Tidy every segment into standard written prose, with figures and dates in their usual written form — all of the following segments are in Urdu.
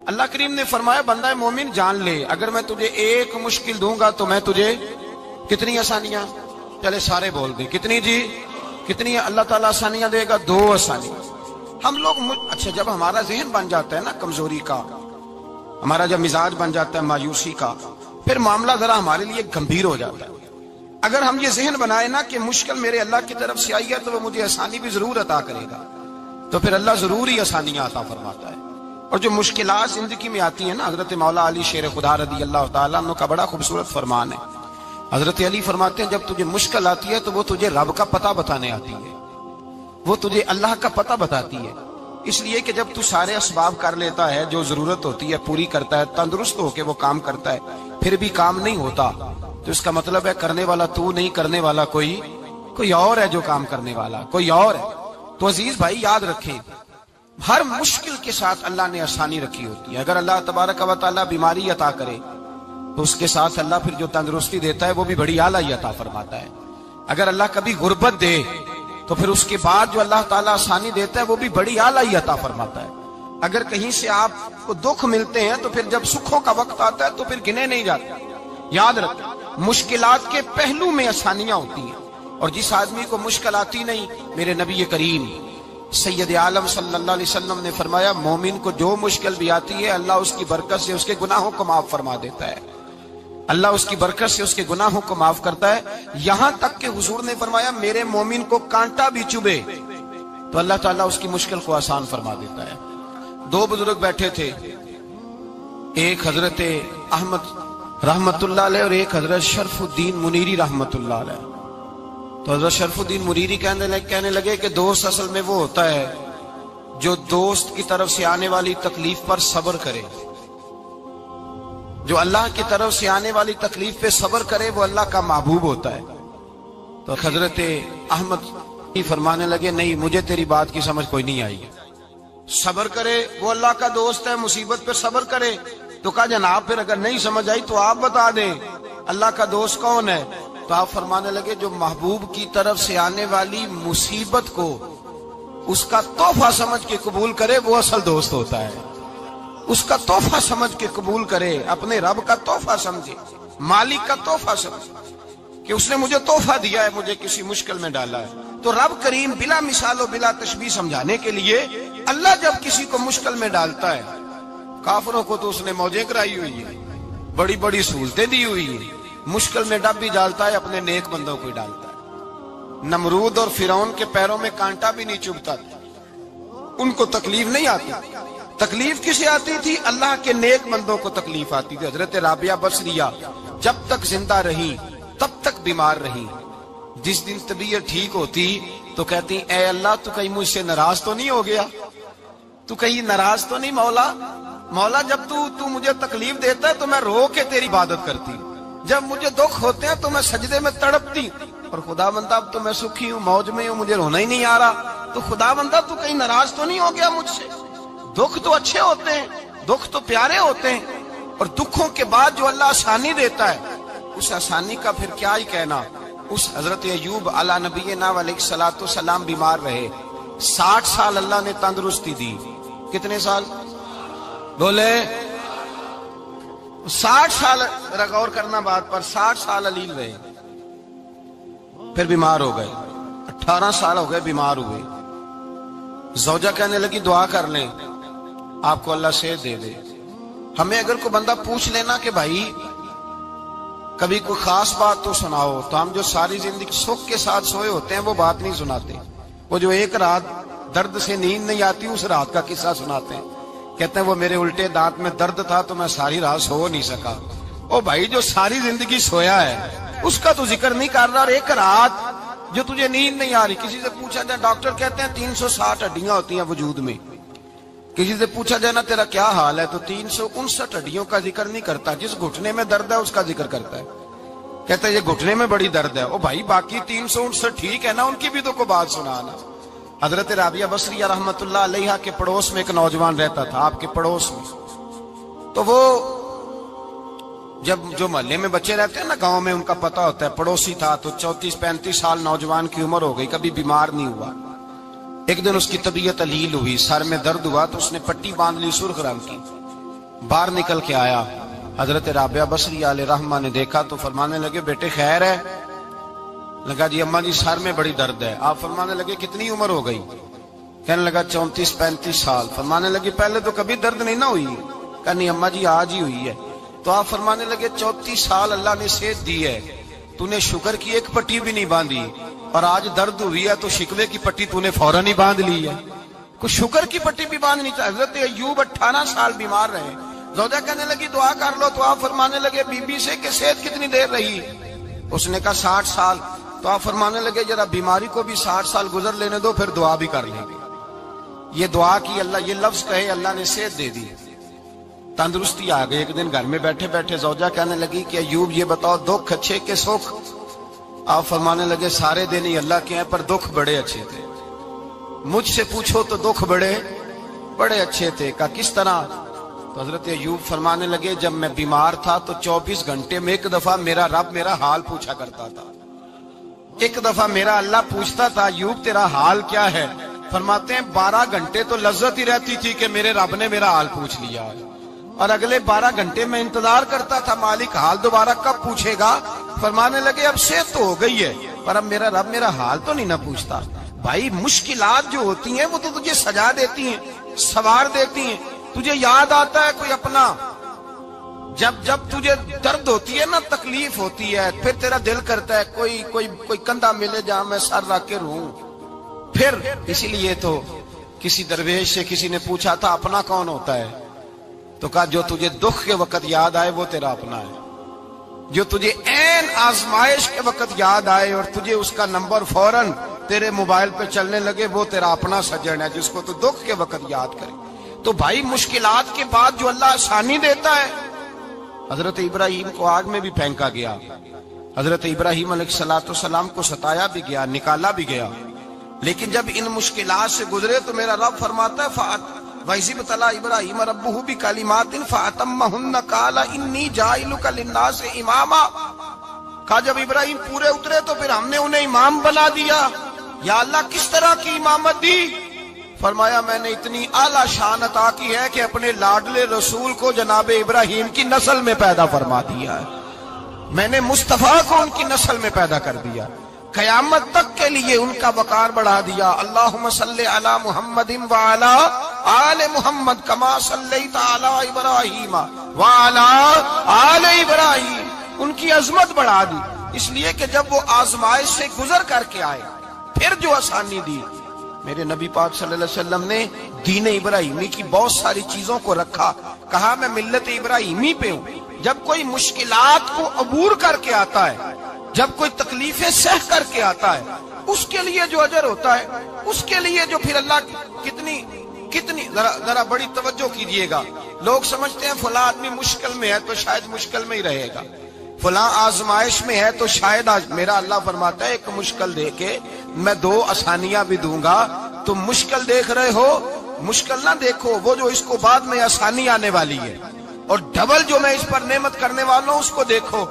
اللہ کریم نے فرمایا بندہ مومن جان لے اگر میں تجھے ایک مشکل دوں گا تو میں تجھے کتنی آسانیاں، چلے سارے بول دیں کتنی جی، کتنی اللہ تعالیٰ آسانیاں دے گا؟ 2 آسانی۔ ہم لوگ اچھا جب ہمارا ذہن بن جاتا ہے نا کمزوری کا، ہمارا جب مزاج بن جاتا ہے مایوسی کا، پھر معاملہ ذرا ہمارے لیے گمبھیر ہو جاتا ہے۔ اگر ہم یہ ذہن بنائے نا کہ مشکل میرے اللہ کی طرف سے آئی ہے تو وہ مجھے آسانی بھی ضرور عطا کرے گا، تو پھر اللہ ضرور ہی آسانیاں عطا فرماتا ہے۔ اور جو مشکلات زندگی میں آتی ہیں نا، حضرت مولا علی شیر خدا رضی اللہ تعالیٰ عنہ کا بڑا خوبصورت فرمان ہے۔ حضرت علی فرماتے ہیں جب تجھے مشکل آتی ہے تو وہ تجھے رب کا پتہ بتانے آتی ہے، وہ تجھے اللہ کا پتہ بتاتی ہے، اس لیے کہ جب تو سارے اسباب کر لیتا ہے، جو ضرورت ہوتی ہے پوری کرتا ہے، تندرست ہو کے وہ کام کرتا ہے، پھر بھی کام نہیں ہوتا، تو اس کا مطلب ہے کرنے والا تو نہیں، کرنے والا کوئی اور ہے، جو کام کرنے والا کوئی اور ہے۔ تو عزیز بھائی یاد رکھیں، ہر مشکل کے ساتھ اللہ نے آسانی رکھی ہوتی ہے۔ اگر اللہ تبارک و تعالیٰ بیماری عطا کرے تو اس کے ساتھ اللہ پھر جو تندرستی دیتا ہے وہ بھی بڑی اعلیٰ عطا فرماتا ہے۔ اگر اللہ کبھی غربت دے تو پھر اس کے بعد جو اللہ تعالیٰ آسانی دیتا ہے وہ بھی بڑی اعلیٰ عطا فرماتا ہے۔ اگر کہیں سے آپ کو دکھ ملتے ہیں تو پھر جب سکھوں کا وقت آتا ہے تو پھر گنے نہیں جاتے۔ یاد رکھیں مشکلات کے پہلو میں آسانیاں ہوتی ہیں، اور جس آدمی کو مشکل آتی نہیں، میرے نبی کریم سید عالم صلی اللہ علیہ وسلم نے فرمایا مومن کو جو مشکل بھی آتی ہے اللہ اس کی برکت سے اس کے گناہوں کو معاف فرما دیتا ہے، اللہ اس کی برکت سے اس کے گناہوں کو معاف کرتا ہے، یہاں تک کہ حضور نے فرمایا میرے مومن کو کانٹا بھی چبھے تو اللہ تعالیٰ اس کی مشکل کو آسان فرما دیتا ہے۔ 2 بزرگ بیٹھے تھے، ایک حضرت احمد رحمت اللہ علیہ اور ایک حضرت شرف الدین منیری رحمت اللہ علیہ۔ تو حضرت شرف الدین منیری کہنے لگے کہ دوست اصل میں وہ ہوتا ہے جو دوست کی طرف سے آنے والی تکلیف پر صبر کرے، جو اللہ کی طرف سے آنے والی تکلیف پہ صبر کرے وہ اللہ کا محبوب ہوتا ہے۔ تو حضرت احمد فرمانے لگے نہیں مجھے تیری بات کی سمجھ کوئی نہیں آئی، صبر کرے وہ اللہ کا دوست ہے، مصیبت پہ صبر کرے۔ تو کہا جناب پھر اگر نہیں سمجھ آئی تو آپ بتا دیں اللہ کا دوست کون ہے؟ تو آپ فرمانے لگے جو محبوب کی طرف سے آنے والی مصیبت کو اس کا تحفہ سمجھ کے قبول کرے وہ اصل دوست ہوتا ہے، اس کا تحفہ سمجھ کے قبول کرے، اپنے رب کا تحفہ سمجھے، مالک کا تحفہ سمجھے کہ اس نے مجھے تحفہ دیا ہے، مجھے کسی مشکل میں ڈالا ہے۔ تو رب کریم بلا مثال و بلا تشبیہ سمجھانے کے لیے اللہ جب کسی کو مشکل میں ڈالتا ہے، کافروں کو تو اس نے موجیں کرائی ہوئی ہے، بڑی بڑی سہولتیں دی ہوئی ہیں، مشکل میں ڈب بھی ڈالتا ہے، اپنے نیک بندوں کو ہی ڈالتا ہے۔ نمرود اور فرعون کے پیروں میں کانٹا بھی نہیں چبھتا تھا، ان کو تکلیف نہیں آتی، تکلیف کسے آتی تھی؟ اللہ کے نیک بندوں کو تکلیف آتی تھی۔ حضرت رابعہ بصریہ جب تک زندہ رہی تب تک بیمار رہی، جس دن طبیعت ٹھیک ہوتی تو کہتی اے اللہ تو کہیں مجھ سے ناراض تو نہیں ہو گیا، تو کہیں ناراض تو نہیں مولا جب تو مجھے تکلیف دیتا ہے تو میں رو کے تیری عبادت کرتی، جب مجھے دکھ ہوتے ہیں تو میں سجدے میں تڑپتی، اور خدا بندہ اب تو میں سکھی ہوں، موج میں ہوں، مجھے رونا ہی نہیں آ رہا، تو خدا بندہ تو کہیں ناراض تو نہیں ہو گیا مجھ سے؟ دکھ تو اچھے ہوتے ہیں، دکھ تو پیارے ہوتے ہیں، اور دکھوں کے بعد جو اللہ آسانی دیتا ہے اس آسانی کا پھر کیا ہی کہنا۔ اس حضرت ایوب علی نبینا علیہ الصلوۃ والسلام بیمار رہے، 60 سال اللہ نے تندرستی دی۔ کتنے سال بولے؟ 60 سال، غور کرنا بات پر، 60 سال علیل رہے، پھر بیمار ہو گئے، 18 سال ہو گئے بیمار ہوئے۔ زوجہ کہنے لگی دعا کر لیں آپ کو اللہ صحت دے دے۔ ہمیں اگر کوئی بندہ پوچھ لینا کہ بھائی کبھی کوئی خاص بات تو سناؤ، تو ہم جو ساری زندگی سکھ کے ساتھ سوئے ہوتے ہیں وہ بات نہیں سناتے، وہ جو ایک رات درد سے نیند نہیں آتی اس رات کا قصہ سناتے ہیں، کہتے ہیں وہ میرے الٹے دانت میں درد تھا تو میں ساری رات سو نہیں سکا۔ او بھائی جو ساری زندگی سویا ہے اس کا تو ذکر نہیں کر رہا، اور ایک رات جو تجھے نیند نہیں آ رہی۔ کسی سے پوچھا جائے، ڈاکٹر کہتے ہیں 360 ہڈیاں ہوتی ہیں وجود میں، کسی سے پوچھا جائے نا تیرا کیا حال ہے تو 359 ہڈیوں کا ذکر نہیں کرتا، جس گھٹنے میں درد ہے اس کا ذکر کرتا ہے، کہتا ہے یہ گھٹنے میں بڑی درد ہے۔ او بھائی باقی 359 ٹھیک ہے نا، ان کی بھی تو کوئی بات سنانا۔ حضرت رابعہ بصریہ رحمت اللہ علیہ کے پڑوس میں ایک نوجوان رہتا تھا، آپ کے پڑوس میں، تو وہ جب جو محلے میں بچے رہتے ہیں نا گاؤں میں ان کا پتہ ہوتا ہے، پڑوسی تھا تو 34-35 سال نوجوان کی عمر ہو گئی، کبھی بیمار نہیں ہوا۔ ایک دن اس کی طبیعت علیل ہوئی، سر میں درد ہوا تو اس نے پٹی باندھ لی سرخ رنگ کی، باہر نکل کے آیا، حضرت رابعہ بصری علیہ رحمہ نے دیکھا تو فرمانے لگے بیٹے خیر ہے؟ لگا جی اماں جی سر میں بڑی درد ہے۔ آپ فرمانے لگے کتنی عمر ہو گئی؟ کہنے لگا 34-35 سال۔ فرمانے لگے پہلے تو کبھی درد نہیں نہ ہوئی؟ کہا نہیں اماں جی آج ہی ہوئی ہے۔ تو آپ فرمانے لگے 34 سال اللہ نے صحت دی ہے، تو نے شکر کی ایک پٹی بھی نہیں باندھی، اور آج درد ہوئی ہے تو شکوے کی پٹی تو نے فوراً ہی باندھ لی ہے، کوئی شکر کی پٹی بھی باندھنی چاہیے۔ حضرت ایوب 18 سال بیمار رہے، زوجہ کہنے لگی دعا کر لو، تو آپ فرمانے لگے بی بی سے کہ صحت کتنی دیر رہی؟ اس نے کہا 60 سال۔ تو آپ فرمانے لگے ذرا بیماری کو بھی 60 سال گزر لینے دو، پھر دعا بھی کر لیں گے۔ یہ دعا کی، اللہ یہ لفظ کہے اللہ نے صحت دے دی، تندرستی آ گئی۔ ایک دن گھر میں بیٹھے بیٹھے زوجہ کہنے لگی کہ ایوب یہ بتاؤ دکھ اچھے کہ سکھ؟ آپ فرمانے لگے سارے دن ہی اللہ کے ہیں پر دکھ بڑے اچھے تھے، مجھ سے پوچھو تو دکھ بڑے اچھے تھے۔ کہا کس طرح؟ تو حضرت ایوب فرمانے لگے جب میں بیمار تھا تو 24 گھنٹے میں ایک دفعہ میرا رب میرا حال پوچھا کرتا تھا، ایک دفعہ میرا اللہ پوچھتا تھا ایوب تیرا حال کیا ہے؟ فرماتے ہیں 12 گھنٹے تو لذت ہی رہتی تھی کہ میرے رب نے میرا حال پوچھ لیا، اور اگلے 12 گھنٹے میں انتظار کرتا تھا مالک حال دوبارہ کب پوچھے گا۔ فرمانے لگے اب صحت تو ہو گئی ہے پر اب میرا رب میرا حال تو نہیں نہ پوچھتا۔ بھائی مشکلات جو ہوتی ہیں وہ تو تجھے سجا دیتی ہیں، سوار دیتی ہیں، تجھے یاد آتا ہے کوئی اپنا، جب تجھے درد ہوتی ہے نا، تکلیف ہوتی ہے، پھر تیرا دل کرتا ہے کوئی کندھا ملے جہاں میں سر رکھ کے رہوں۔ پھر اسی لیے تو کسی درویش سے کسی نے پوچھا تھا اپنا کون ہوتا ہے؟ تو کہا جو تجھے دکھ کے وقت یاد آئے وہ تیرا اپنا ہے، جو تجھے عین آزمائش کے وقت یاد آئے اور تجھے اس کا نمبر فوراً تیرے موبائل پہ چلنے لگے وہ تیرا اپنا سجن ہے، جس کو تو دکھ کے وقت یاد کرے۔ تو بھائی مشکلات کے بعد جو اللہ آسانی دیتا ہے، حضرت ابراہیم کو آگ میں بھی پھینکا گیا، حضرت ابراہیم علیہ السلام کو ستایا بھی گیا، نکالا بھی گیا، لیکن جب ان مشکلات سے گزرے تو میرا رب فرماتا ہے وَإِذِ ابْتَلَىٰ إِبْرَاهِيمَ رَبُّهُ بِكَلِمَاتٍ فَأَتَمَّهُنَّ قَالَ إِنِّي جَاعِلُكَ لِلنَّاسِ إِمَامًا۔ کہا جب ابراہیم پورے اترے تو پھر ہم نے انہیں امام بنا دیا۔ یا اللہ کس طرح کی امامت دی؟ فرمایا میں نے اتنی اعلیٰ شان عطا کی ہے کہ اپنے لاڈلے رسول کو جناب ابراہیم کی نسل میں پیدا فرما دیا ہے، میں نے مصطفیٰ کو ان کی نسل میں پیدا کر دیا، قیامت تک کے لیے ان کا وقار بڑھا دیا۔ اللہم صلی علی محمد وعلی آل محمد کما صلیت علی ابراہیم وعلی آل ابراہیم، ان کی عظمت بڑھا دی، اس لیے کہ جب وہ آزمائش سے گزر کر کے آئے پھر جو آسانی دی۔ میرے نبی پاک صلی اللہ علیہ وسلم نے دین ابراہیمی کی بہت ساری چیزوں کو رکھا، کہا میں ملت ابراہیمی پہ ہوں۔ جب کوئی مشکلات کو عبور کر کے آتا ہے، جب کوئی تکلیفیں سہ کر کے آتا ہے، اس کے لیے جو اجر ہوتا ہے، اس کے لیے جو پھر اللہ کتنی ذرا بڑی توجہ کیجئے گا۔ لوگ سمجھتے ہیں فلاں آدمی مشکل میں ہے تو شاید مشکل میں ہی رہے گا، فلاں آزمائش میں ہے تو شاید میرا اللہ فرماتا ہے ایک مشکل دے کے میں 2 آسانیاں بھی دوں گا۔ تم مشکل دیکھ رہے ہو، مشکل نہ دیکھو، وہ جو اس کو بعد میں آسانی آنے والی ہے، اور ڈبل جو میں اس پر نعمت کرنے والا ہوں اس کو دیکھو۔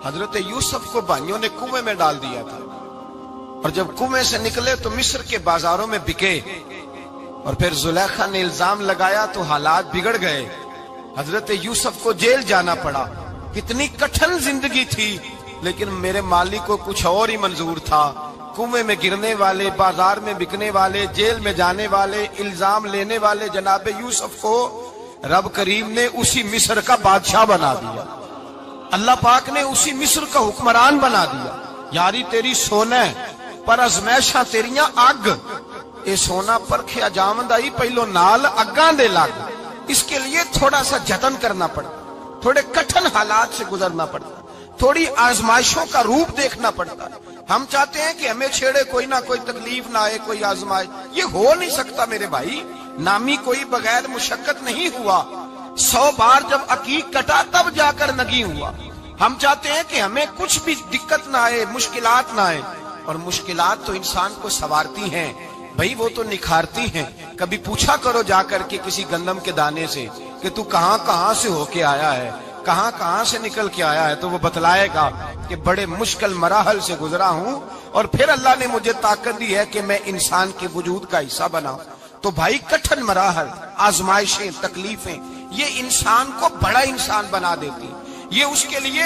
حضرت یوسف کو بھائیوں نے کنویں میں ڈال دیا تھا، اور جب کنویں سے نکلے تو مصر کے بازاروں میں بکے، اور پھر زلیخا نے الزام لگایا تو حالات بگڑ گئے، حضرت یوسف کو جیل جانا پڑا۔ کتنی کٹھن زندگی تھی، لیکن میرے مالک کو کچھ اور ہی منظور تھا۔ کنویں میں گرنے والے، بازار میں بکنے والے، جیل میں جانے والے، الزام لینے والے جناب یوسف کو رب کریم نے اسی مصر کا بادشاہ بنا دیا، اللہ پاک نے اسی مصر کا حکمران بنا دیا۔ یاری تیری سونا پر ازمیشاں تیریاں اگ، اے سونا پرکھیا جاوندائی پہلو نال اگاں دے لگ، اس کے لیے تھوڑا سا جتن کرنا پڑتا، تھوڑے کٹھن حالات سے گزرنا پڑتا، تھوڑی آزمائشوں کا روپ دیکھنا پڑتا۔ ہم چاہتے ہیں کہ ہمیں چھیڑے کوئی نہ کوئی تکلیف نہ آئے، کوئی آزمائش، یہ ہو نہیں سکتا میرے بھائی، نامی کوئی بغیر مشقت نہیں ہوا، 100 بار جب عقیق کٹا تب جا کر نگی ہوا۔ ہم چاہتے ہیں کہ ہمیں کچھ بھی دقت نہ آئے، مشکلات نہ آئے، اور مشکلات تو انسان کو سنوارتی ہیں بھائی، وہ تو نکھارتی ہیں۔ کبھی پوچھا کرو جا کر کے کسی گندم کے دانے سے کہ تو کہاں سے ہو کے آیا ہے، کہاں سے نکل کے آیا ہے، تو وہ بتلائے گا کہ بڑے مشکل مراحل سے گزرا ہوں، اور پھر اللہ نے مجھے طاقت دی ہے کہ میں انسان کے وجود کا حصہ بناؤں۔ تو بھائی کٹھن مراحل، آزمائشیں، تکلیفیں، یہ انسان کو بڑا انسان بنا دیتی، یہ اس کے لیے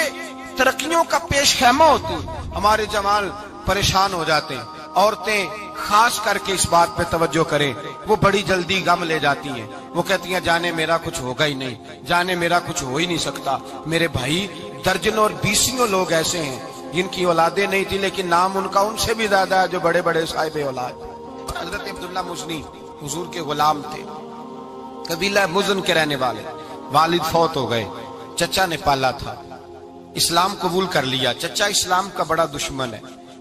ترقیوں کا پیش خیمہ ہوتی۔ ہمارے جوان پریشان ہو جاتے ہیں، عورتیں خاص کر کے اس بات پہ توجہ کریں، وہ بڑی جلدی غم لے جاتی ہیں، وہ کہتی ہیں جانے میرا کچھ ہوگا ہی نہیں، جانے میرا کچھ ہو ہی نہیں سکتا۔ میرے بھائی درجنوں اور بیسیوں لوگ ایسے ہیں جن کی اولادیں نہیں تھی لیکن نام ان کا ان سے بھی زیادہ ہے جو بڑے بڑے صاحب اولاد۔ حضرت عبداللہ مزنی حضور کے غلام تھے، قبیلہ مزن کے رہنے والے، والد فوت ہو گئے، چچا نے پالا تھا، اسلام قبول کر لیا۔ چچا اسلام کا بڑا دشمن ہے،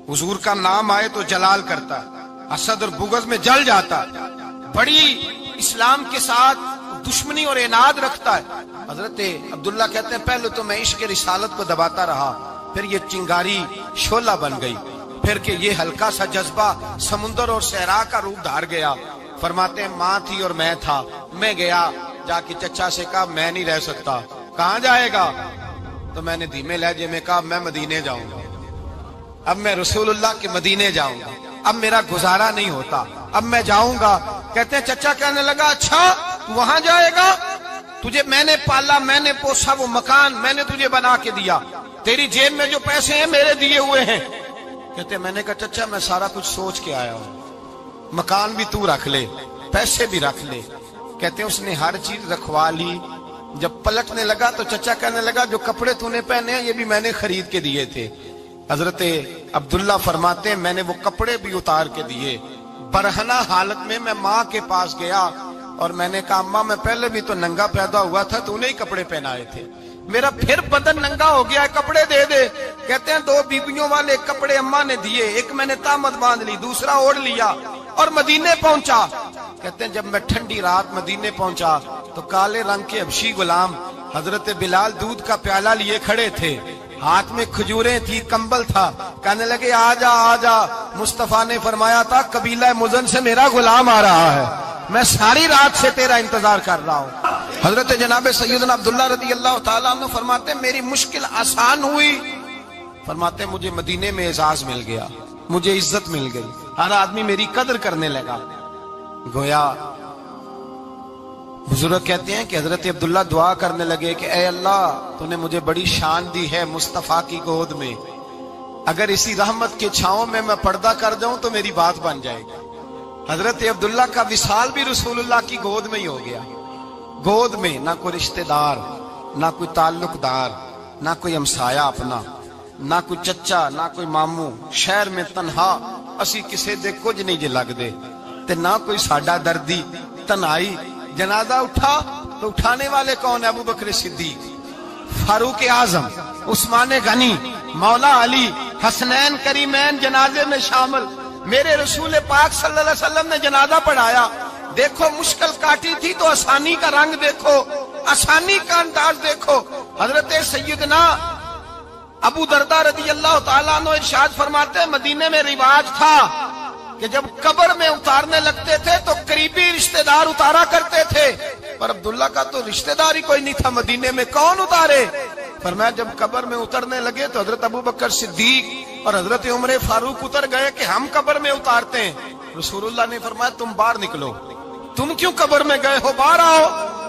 حضور کا نام آئے تو جلال کرتا، حسد اور بغض میں جل جاتا، بڑی اسلام کے ساتھ دشمنی اور عناد رکھتا ہے۔ حضرت عبداللہ کہتے ہیں پہلے تو میں عشق رسالت کو دباتا رہا، پھر یہ چنگاری شعلہ بن گئی، پھر کہ یہ ہلکا سا جذبہ سمندر اور صحرا کا روپ دھار گیا۔ فرماتے ہیں ماں تھی اور میں تھا، میں گیا جا کے چچا سے کہا میں نہیں رہ سکتا۔ کہاں جائے گا؟ تو میں نے دھیمے لہجے میں کہا میں مدینے جاؤں گا، اب میں رسول اللہ کے مدینے جاؤں گا، اب میرا گزارا نہیں ہوتا، اب میں جاؤں گا۔ کہتے ہیں چچا کہنے لگا اچھا تو وہاں جائے گا؟ تجھے میں نے پالا، میں نے پوسا، وہ مکان میں نے تجھے بنا کے دیا، تیری جیب میں جو پیسے ہیں میرے دیے ہوئے ہیں۔ کہتے ہیں میں نے کہا چچا میں سارا کچھ سوچ کے آیا ہوں، مکان بھی تو رکھ لے، پیسے بھی رکھ لے۔ کہتے ہیں اس نے ہر چیز رکھوا لی۔ جب پلٹنے لگا تو چچا کہنے لگا جو کپڑے تو نے پہنے ہیں یہ بھی میں نے خرید کے دیے تھے۔ حضرت عبداللہ فرماتے ہیں میں نے وہ کپڑے بھی اتار کے دیے، برہنہ حالت میں میں ماں کے پاس گیا اور میں نے کہا اماں میں پہلے بھی تو ننگا پیدا ہوا تھا، تو نے ہی کپڑے پہنائے تھے، میرا پھر بدن ننگا ہو گیا ہے، کپڑے دے دے۔ کہتے ہیں 2 بیبیوں والے کپڑے اماں نے دیے، ایک میں نے تامت باندھ لی، دوسرا اوڑھ لیا اور مدینے پہنچا۔ کہتے ہیں جب میں ٹھنڈی رات مدینے پہنچا تو کالے رنگ کے حبشی غلام حضرت بلال دودھ کا پیالہ لیے کھڑے تھے، ہاتھ میں کھجوریں تھی، کمبل تھا، کہنے لگے آجا آجا۔ مصطفیٰ نے فرمایا تھا قبیلہ مزن سے میرا غلام آ رہا ہے، میں ساری رات سے تیرا انتظار کر رہا ہوں۔ حضرت جناب سیدنا عبداللہ رضی اللہ تعالیٰ عنہ فرماتے ہیں میری مشکل آسان ہوئی، فرماتے ہیں مجھے مدینے میں اعزاز مل گیا، مجھے عزت مل گئی، ہر آدمی میری قدر کرنے لگا۔ گویا بزرگ کہتے ہیں کہ حضرت عبداللہ دعا کرنے لگے کہ اے اللہ تو نے مجھے بڑی شان دی ہے مصطفیٰ کی گود میں، اگر اسی رحمت کے چھاؤں میں پردہ کر جاؤں تو میری بات بن جائے گی۔ حضرت عبداللہ کا وصال بھی رسول اللہ کی گود میں ہی ہو گیا، گود میں نہ کوئی رشتہ دار، نہ کوئی تعلق دار، نہ کوئی ہمسایا اپنا، نہ کوئی چچا، نہ کوئی ماموں، شہر میں تنہا اسی کسے دے کچھ نہیں جے لگ دے تے نہ کوئی ساڈا دردی، تنہائی۔ جنازہ اٹھا تو اٹھانے والے کون؟ ابو بکر صدیق، فاروق اعظم، عثمان غنی، مولا علی، حسنین کریمین جنازے میں شامل۔ میرے رسول پاک صلی اللہ علیہ وسلم نے جنازہ پڑھایا، دیکھو مشکل کاٹی تھی تو آسانی کا رنگ دیکھو، آسانی کا انداز دیکھو۔ حضرت سیدنا ابو دردہ رضی اللہ تعالیٰ عنہ ارشاد فرماتے ہیں مدینے میں رواج تھا کہ جب قبر میں اتارنے لگتے تھے تو قریبی رشتہ دار اتارا کرتے تھے، پر عبداللہ کا تو رشتہ دار ہی کوئی نہیں تھا مدینے میں، کون اتارے؟ فرمایا جب قبر میں اترنے لگے تو حضرت ابو بکر صدیق اور حضرت عمر فاروق اتر گئے کہ ہم قبر میں اتارتے ہیں۔ رسول اللہ نے فرمایا تم باہر نکلو، تم کیوں قبر میں گئے ہو، باہر آؤ۔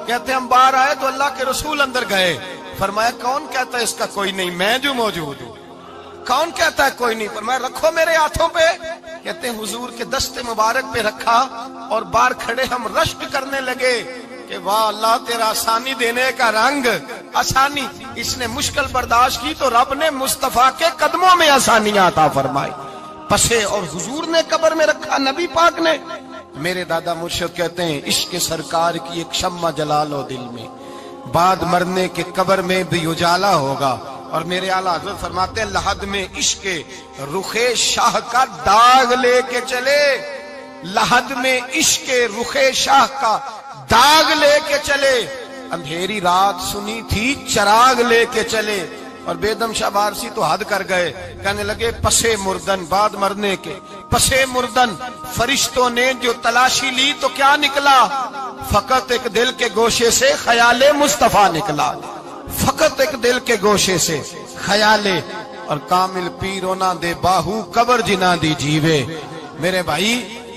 کہتے ہیں ہم باہر آئے تو اللہ کے رسول اندر گئے، فرمایا کون کہتا ہے اس کا کوئی نہیں، میں جو موجود ہوں، کون کہتا ہے کوئی نہیں؟ فرمایا رکھو میرے ہاتھوں پہ۔ کہتے ہیں حضور کے دست مبارک پہ رکھا اور باہر کھڑے ہم رشک کرنے لگے کہ واہ اللہ تیرا آسانی دینے کا رنگ، آسانی۔ اس نے مشکل برداشت کی تو رب نے مصطفیٰ کے قدموں میں آسانیاں عطا فرمائی، پسے اور حضور نے قبر میں رکھا، نبی پاک نے۔ میرے دادا مرشد کہتے ہیں عشق سرکار کی ایک شمع جلا لو دل میں، بعد مرنے کے قبر میں بھی اجالا ہوگا۔ اور میرے اعلیٰ حضرت فرماتے ہیں لحد میں عشق رخ شاہ کا داغ لے کے چلے، لحد میں عشق رخ شاہ کا داغ لے کے چلے، اندھیری رات سنی تھی چراغ لے کے چلے۔ اور بیدم شاہ بارسی تو حد کر گئے، کہنے لگے پسے مردن، بعد مرنے کے پسے مردن فرشتوں نے جو تلاشی لی تو کیا نکلا؟ فقط ایک دل کے گوشے سے خیال مصطفیٰ نکلا، فقط ایک دل کے گوشے سے خیال۔ اور کامل پیرو نہ دے باہو قبر جنا دی جیوے۔ میرے بھائی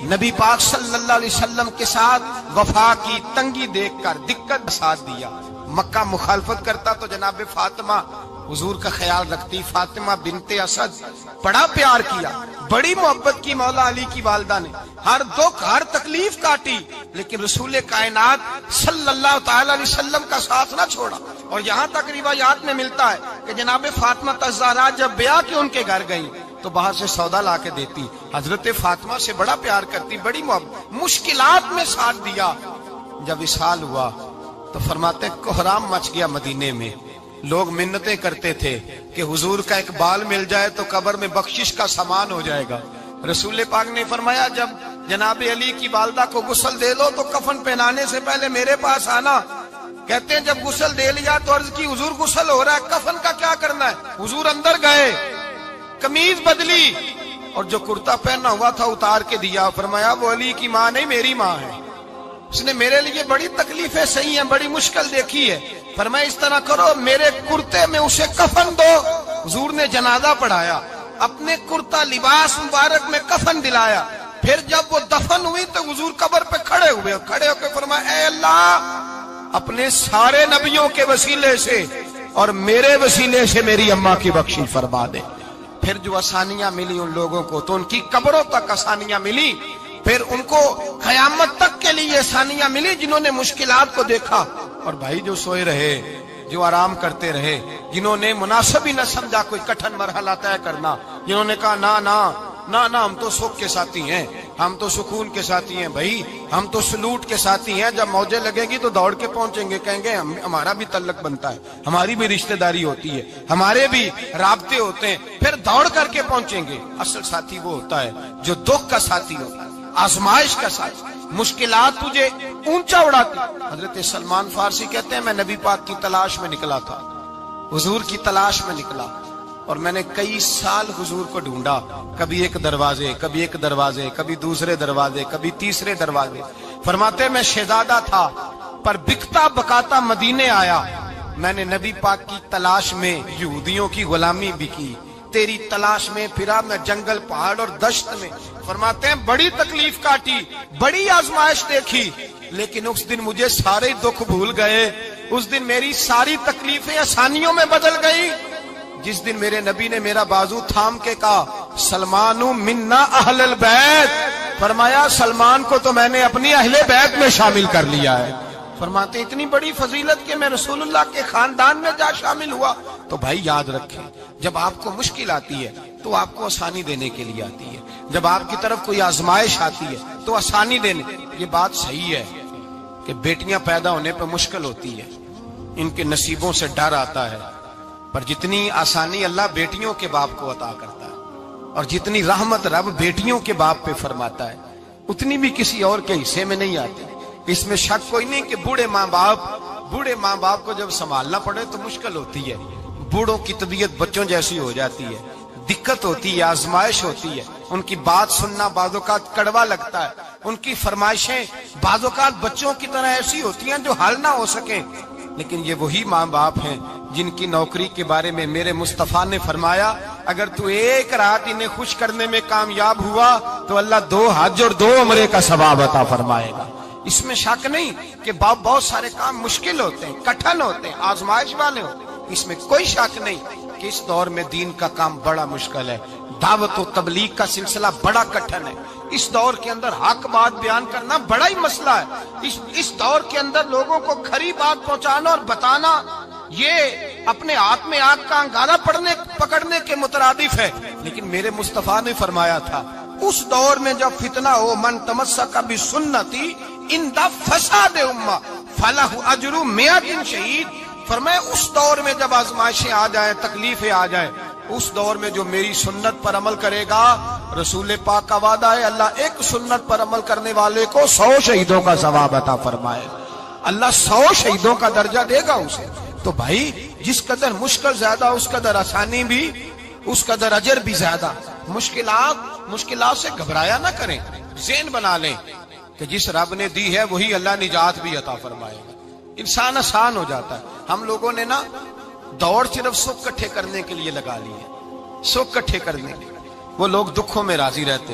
نبی پاک صلی اللہ علیہ وسلم کے ساتھ وفا کی تنگی دیکھ کر دقت ساتھ دیا. مکہ مخالفت کرتا تو جناب فاطمہ حضور کا خیال رکھتی. فاطمہ بنت اسد بڑا پیار کیا, بڑی محبت کی مولا علی کی والدہ نے, ہر دکھ ہر تکلیف کاٹی, لیکن رسول کائنات صلی اللہ تعالی علیہ وسلم کا ساتھ نہ چھوڑا. اور یہاں تک روایات میں ملتا ہے کہ جناب فاطمہ الزہرا جب بیعہ کے ان کے گھر گئی تو باہر سے سودا لا کے دیتی. حضرت فاطمہ سے بڑا پیار کرتی, بڑی محبت, مشکلات میں ساتھ دیا. جب وصال ہوا تو فرماتے کوہرام مچ گیا مدینے میں. لوگ منتیں کرتے تھے کہ حضور کا ایک بال مل جائے تو قبر میں بخشش کا سامان ہو جائے گا. رسول پاک نے فرمایا جب جناب علی کی والدہ کو غسل دے دو تو کفن پہنانے سے پہلے میرے پاس آنا. کہتے ہیں جب غسل دے لیا تو عرض کی حضور غسل ہو رہا ہے, کفن کا کیا کرنا ہے؟ حضور اندر گئے, قمیض بدلی اور جو کرتا پہنا ہوا تھا اتار کے دیا. فرمایا وہ علی کی ماں نہیں میری ماں ہے, اس نے میرے لیے بڑی تکلیفیں سہی ہیں, بڑی مشکل دیکھی ہے. فرمایا اس طرح کرو میرے کرتے میں اسے کفن دو. حضور نے جنازہ پڑھایا, اپنے کرتا لباس مبارک میں کفن دلایا. پھر جب وہ دفن ہوئی تو حضور قبر پہ کھڑے ہوئے, کھڑے ہو کے فرمایا اے اللہ اپنے سارے نبیوں کے وسیلے سے اور میرے وسیلے سے میری اماں کی بخشش فرما دے. پھر جو آسانیاں ملی ان لوگوں کو تو ان کی قبروں تک آسانیاں ملی, پھر ان کو قیامت تک کے لیے آسانیاں ملی جنہوں نے مشکلات کو دیکھا. اور بھائی جو سوئے رہے, جو آرام کرتے رہے, جنہوں نے مناسب ہی نہ سمجھا کوئی کٹھن مرحلہ طے کرنا, جنہوں نے کہا نا نا نا نا ہم تو سکھ کے ساتھی ہیں, ہم تو سکون کے ساتھی ہیں, بھائی ہم تو سلوٹ کے ساتھی ہیں, جب موجیں لگے گی تو دوڑ کے پہنچیں گے, کہیں گے ہمارا بھی تعلق بنتا ہے, ہماری بھی رشتہ داری ہوتی ہے, ہمارے بھی رابطے ہوتے ہیں, پھر دوڑ کر کے پہنچیں گے. اصل ساتھی وہ ہوتا ہے جو دکھ کا ساتھی ہوتا ہے, آزمائش کا ساتھی, مشکلات تجھے اونچا اڑاتی. حضرت سلمان فارسی کہتے ہیں میں نبی پاک کی تلاش میں نکلا تھا, حضور کی تلاش میں نکلا, اور میں نے کئی سال حضور کو ڈھونڈا, کبھی ایک دروازے, کبھی ایک دروازے, کبھی دوسرے دروازے, کبھی تیسرے دروازے. فرماتے میں شہزادہ تھا پر بکتا بکاتا مدینے آیا. میں نے نبی پاک کی تلاش میں یہودیوں کی غلامی بھی کی, تیری تلاش میں پھرا میں جنگل پہاڑ اور دشت میں. فرماتے ہیں بڑی تکلیف کاٹی, بڑی آزمائش دیکھی, لیکن اس دن مجھے سارے دکھ بھول گئے. اس دن میری ساری تکلیفیں آسانیوں میں بدل گئی جس دن میرے نبی نے میرا بازو تھام کے کہا سلمانو منا اہل البیت. فرمایا سلمان کو تو میں نے اپنی اہل بیت میں شامل کر لیا ہے. فرماتے اتنی بڑی فضیلت کہ میں رسول اللہ کے خاندان میں جا شامل ہوا. تو بھائی یاد رکھیں, جب آپ کو مشکل آتی ہے تو آپ کو آسانی دینے کے لیے آتی ہے, جب آپ کی طرف کوئی آزمائش آتی ہے تو آسانی دینے. یہ بات صحیح ہے کہ بیٹیاں پیدا ہونے پہ مشکل ہوتی ہے, ان کے نصیبوں سے ڈر آتا ہے, پر جتنی آسانی اللہ بیٹیوں کے باپ کو عطا کرتا ہے اور جتنی رحمت رب بیٹیوں کے باپ پہ فرماتا ہے اتنی بھی کسی اور کے حصے میں نہیں آتی. اس میں شک کوئی نہیں کہ بوڑھے ماں باپ کو جب سنبھالنا پڑے تو مشکل ہوتی ہے. بوڑھوں کی طبیعت بچوں جیسی ہو جاتی ہے, دقت ہوتی ہے, آزمائش ہوتی ہے, ان کی بات سننا بعض اوقات کڑوا لگتا ہے, ان کی فرمائشیں بعض اوقات بچوں کی طرح ایسی ہوتی ہیں جو حل نہ ہو سکیں. لیکن یہ وہی ماں باپ ہیں جن کی نوکری کے بارے میں میرے مصطفیٰ نے فرمایا اگر تو ایک رات انہیں خوش کرنے میں کامیاب ہوا تو اللہ 2 حج اور 2 عمرے کا ثواب عطا فرمائے گا. اس میں شک نہیں کہ بہت سارے کام مشکل ہوتے ہیں, کٹھن ہوتے ہیں, آزمائش والے ہوتے ہیں. اس میں کوئی شک نہیں کہ اس دور میں دین کا کام بڑا مشکل ہے, دعوت و تبلیغ کا سلسلہ بڑا کٹھن ہے. اس دور کے اندر حق بات بیان کرنا بڑا ہی مسئلہ ہے. اس دور کے اندر لوگوں کو کھری بات پہنچانا اور بتانا یہ اپنے ہاتھ میں آگ کا انگارہ پکڑنے کے مترادف ہے. لیکن میرے مصطفیٰ نے فرمایا تھا اس دور میں جب فتنہ ہو من تمسک بسنتی عند فساد امہ فلہ اجر 100 شہید. فرمایا اس دور میں جب آزمائشیں آ جائیں, تکلیفیں آ جائیں, اس دور میں جو میری سنت پر عمل کرے گا, رسول پاک کا وعدہ ہے اللہ ایک سنت پر عمل کرنے والے کو 100 شہیدوں کا ثواب عطا فرمائے. اللہ 100 شہیدوں کا درجہ دے گا اسے. تو بھائی جس قدر مشکل زیادہ اس قدر آسانی بھی, اس قدر اجر بھی زیادہ. مشکلات سے گھبرایا نہ کریں, ذہن بنا لیں کہ جس رب نے دی ہے وہی اللہ نجات بھی عطا فرمائے گا. انسان آسان ہو جاتا ہے. ہم لوگوں نے نا دوڑ صرف سکھ کٹھے کرنے کے لیے لگا لی ہے, سکھ کٹھے کرنے کے. وہ لوگ دکھوں میں راضی رہتے,